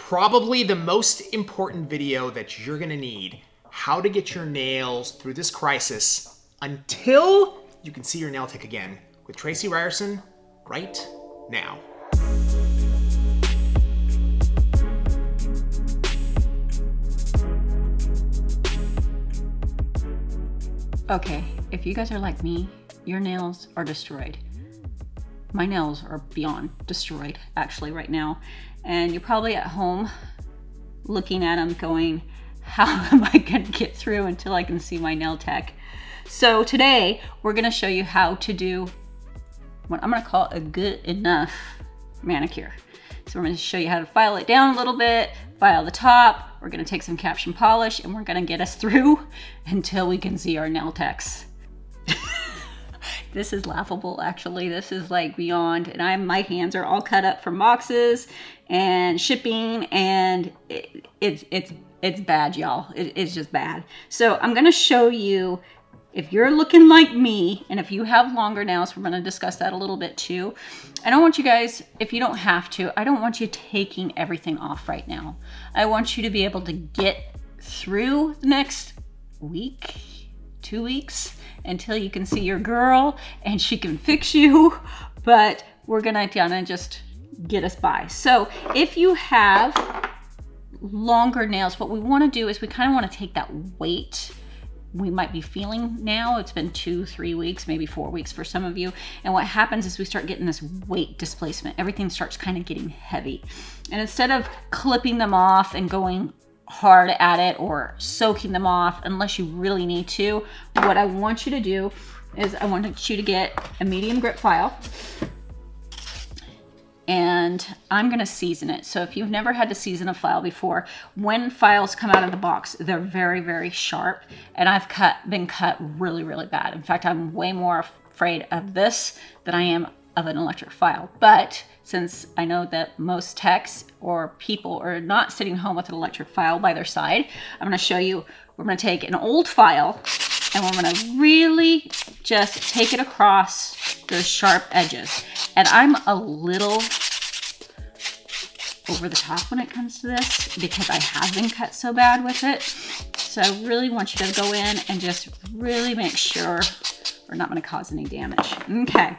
probably the most important video that you're gonna need. How to get your nails through this crisis until you can see your nail tech again with Tracy Ryerson right now. Okay, if you guys are like me, your nails are destroyed. My nails are beyond destroyed actually right now. And you're probably at home looking at them going, how am I gonna get through until I can see my nail tech? So today we're gonna show you how to do what I'm gonna call a good enough manicure. So we're gonna show you how to file it down a little bit, file the top. We're gonna take some caption polish and we're gonna get us through until we can see our nail techs. This is laughable, actually. This is like beyond, and my hands are all cut up from boxes and shipping, and it's bad, y'all. It's just bad. So I'm gonna show you, if you're looking like me, and if you have longer nails, we're gonna discuss that a little bit too. I don't want you guys, if you don't have to, I don't want you taking everything off right now. I want you to be able to get through the next week, 2 weeks, until you can see your girl and she can fix you, but we're gonna just get us by. So if you have longer nails, what we wanna do is we kinda wanna take that weight we might be feeling now. It's been 2, 3 weeks, maybe 4 weeks for some of you. And what happens is we start getting this weight displacement. Everything starts kind of getting heavy. And instead of clipping them off and going hard at it or soaking them off, unless you really need to, what I want you to do is I want you to get a medium grip file, and I'm gonna season it. So if you've never had to season a file before, when files come out of the box, they're very, very sharp, and I've been cut really, really bad. In fact, I'm way more afraid of this than I am of an electric file. But since I know that most techs or people are not sitting home with an electric file by their side, I'm gonna show you, we're gonna take an old file and we're gonna really just take it across those sharp edges. And I'm a little over the top when it comes to this because I have been cut so bad with it. So I really want you to go in and just really make sure we're not gonna cause any damage. Okay.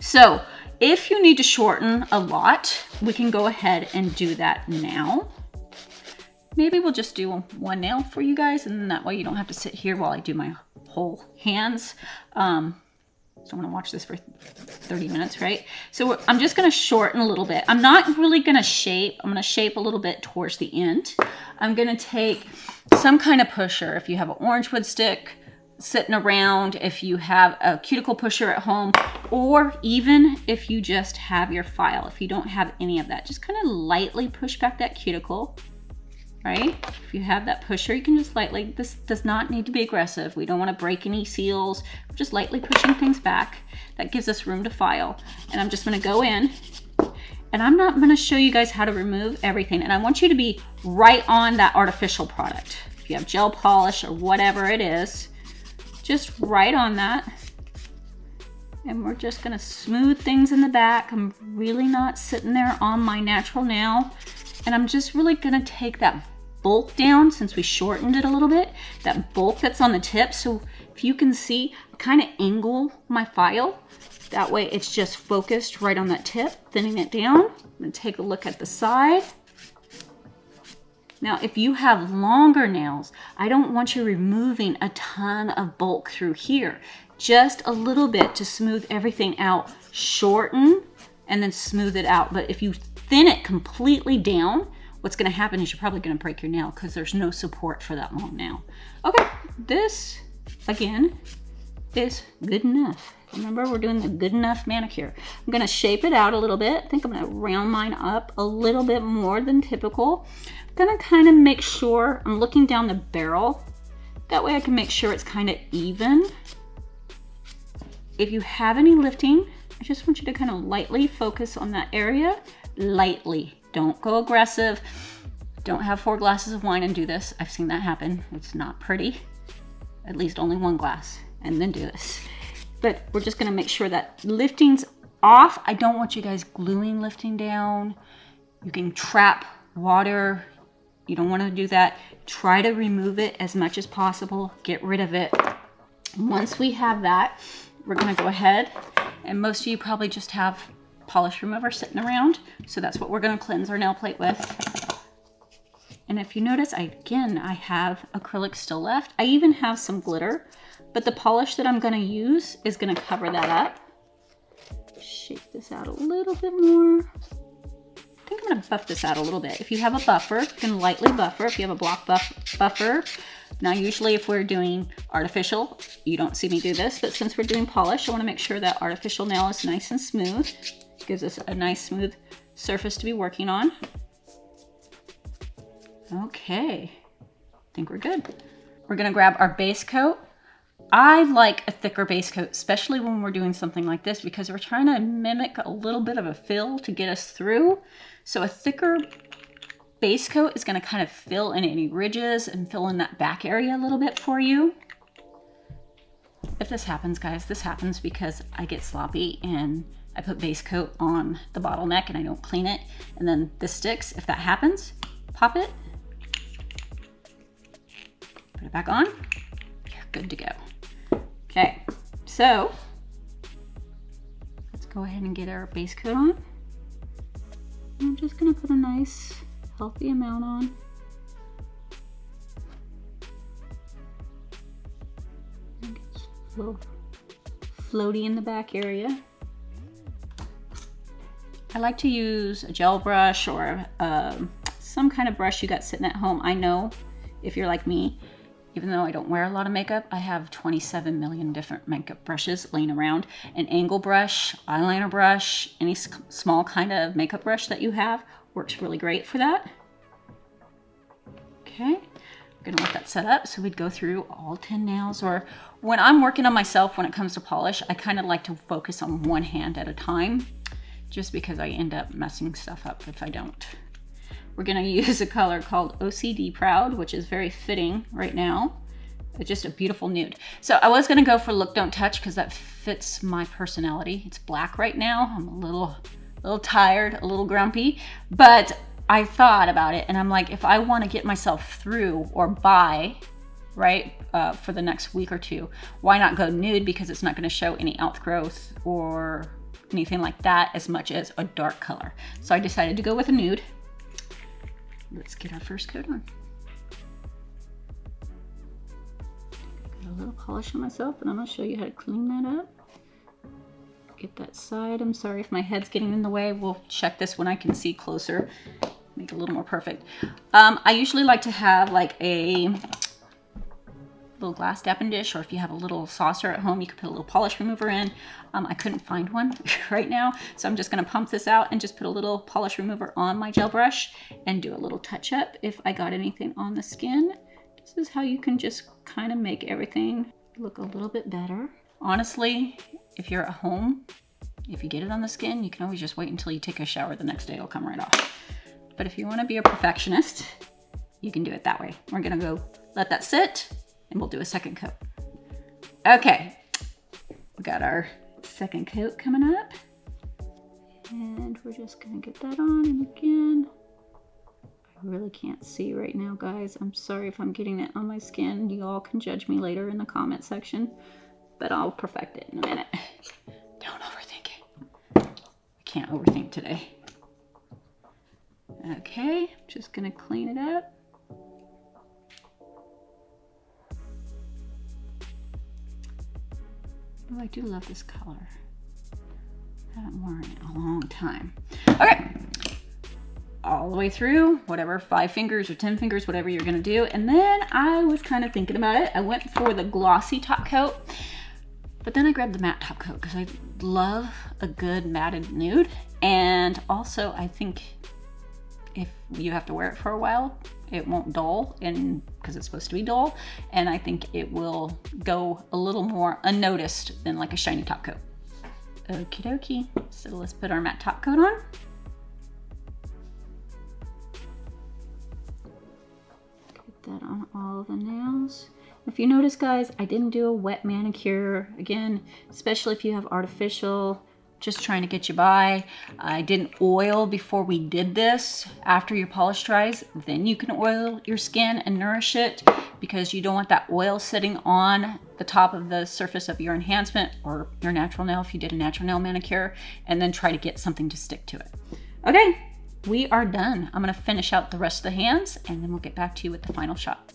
So if you need to shorten a lot, we can go ahead and do that now. Maybe we'll just do one nail for you guys, and then that way you don't have to sit here while I do my whole hands. So I'm gonna watch this for 30 minutes, right? So I'm just gonna shorten a little bit. I'm not really gonna shape. I'm gonna shape a little bit towards the end. I'm gonna take some kind of pusher. If you have an orange wood stick sitting around, if you have a cuticle pusher at home, or even if you just have your file, if you don't have any of that, just kind of lightly push back that cuticle, right? If you have that pusher, you can just lightly, this does not need to be aggressive. We don't want to break any seals. We're just lightly pushing things back. That gives us room to file. And I'm just going to go in, and I'm not going to show you guys how to remove everything. And I want you to be right on that artificial product. If you have gel polish or whatever it is, just right on that. And we're just gonna smooth things in the back. I'm really not sitting there on my natural nail. And I'm just really gonna take that bulk down, since we shortened it a little bit, that bulk that's on the tip. So if you can see, kind of angle my file. That way it's just focused right on that tip, thinning it down. I'm gonna take a look at the side. Now, if you have longer nails, I don't want you removing a ton of bulk through here. Just a little bit to smooth everything out. Shorten and then smooth it out. But if you thin it completely down, what's gonna happen is you're probably gonna break your nail because there's no support for that long nail. Okay, this, again, is good enough. Remember, we're doing the good enough manicure. I'm gonna shape it out a little bit. I think I'm gonna round mine up a little bit more than typical. I'm gonna kind of make sure I'm looking down the barrel. That way I can make sure it's kind of even. If you have any lifting, I just want you to kind of lightly focus on that area. Lightly, don't go aggressive. Don't have 4 glasses of wine and do this. I've seen that happen. It's not pretty. At least only 1 glass and then do this. But we're just gonna make sure that lifting's off. I don't want you guys gluing lifting down. You can trap water. You don't want to do that. Try to remove it as much as possible. Get rid of it. Once we have that, we're going to go ahead, and most of you probably just have polish remover sitting around. So that's what we're going to cleanse our nail plate with. And if you notice, I have acrylic still left. I even have some glitter, but the polish that I'm going to use is going to cover that up. Shake this out a little bit more. I think I'm going to buff this out a little bit. If you have a buffer, you can lightly buffer. If you have a block buffer. Now, usually if we're doing artificial, you don't see me do this, but since we're doing polish, I want to make sure that artificial nail is nice and smooth. It gives us a nice smooth surface to be working on. Okay, I think we're good. We're going to grab our base coat. I like a thicker base coat, especially when we're doing something like this, because we're trying to mimic a little bit of a fill to get us through. So a thicker base coat is going to kind of fill in any ridges and fill in that back area a little bit for you. If this happens, guys, this happens because I get sloppy and I put base coat on the bottleneck and I don't clean it, and then this sticks. If that happens, pop it, put it back on, you're good to go. Okay, so let's go ahead and get our base coat on. I'm just gonna put a nice healthy amount on. It's a little floaty in the back area. I like to use a gel brush or some kind of brush you got sitting at home. I know if you're like me, even though I don't wear a lot of makeup, I have 27 million different makeup brushes laying around. An angle brush, eyeliner brush, any small kind of makeup brush that you have works really great for that. Okay, I'm gonna let that set up so we'd go through all 10 nails. Or when I'm working on myself when it comes to polish, I kind of like to focus on one hand at a time, just because I end up messing stuff up if I don't. We're gonna use a color called OCD Proud, which is very fitting right now. It's just a beautiful nude. So I was gonna go for Look Don't Touch because that fits my personality. It's black right now. I'm a little tired, a little grumpy, but I thought about it and I'm like, if I wanna get myself through or by, right, for the next week or two, why not go nude? Because it's not gonna show any outgrowth or anything like that as much as a dark color. So I decided to go with a nude. Let's get our first coat on. Got a little polish on myself, and I'm gonna show you how to clean that up. Get that side. I'm sorry if my head's getting in the way. We'll check this when I can see closer. Make it a little more perfect. I usually like to have like a little glass dapping dish, or if you have a little saucer at home, you could put a little polish remover in. I couldn't find one right now, so I'm just gonna pump this out and just put a little polish remover on my gel brush and do a little touch up if I got anything on the skin. This is how you can just kind of make everything look a little bit better. Honestly, if you're at home, if you get it on the skin, you can always just wait until you take a shower the next day, it'll come right off. But if you wanna be a perfectionist, you can do it that way. We're gonna go let that sit and we'll do a second coat. Okay, we got our second coat coming up, and we're just gonna get that on. And again, I really can't see right now, guys. I'm sorry if I'm getting it on my skin. You all can judge me later in the comment section, but I'll perfect it in a minute. Don't overthink it. I can't overthink today. Okay, just gonna clean it up. Oh, I do love this color. I haven't worn it in a long time. Okay, all the way through, whatever, 5 fingers or 10 fingers, whatever you're gonna do. And then I was kind of thinking about it. I went for the glossy top coat, but then I grabbed the matte top coat because I love a good matted nude. And also I think if you have to wear it for a while, it won't dull, and because it's supposed to be dull, and I think it will go a little more unnoticed than like a shiny top coat. Okie dokie. So let's put our matte top coat on. Get that on all the nails. If you notice, guys, I didn't do a wet manicure. Again, especially if you have artificial, just trying to get you by. I didn't oil before we did this. After your polish dries, then you can oil your skin and nourish it, because you don't want that oil sitting on the top of the surface of your enhancement or your natural nail if you did a natural nail manicure, and then try to get something to stick to it. Okay, we are done. I'm gonna finish out the rest of the hands and then we'll get back to you with the final shot.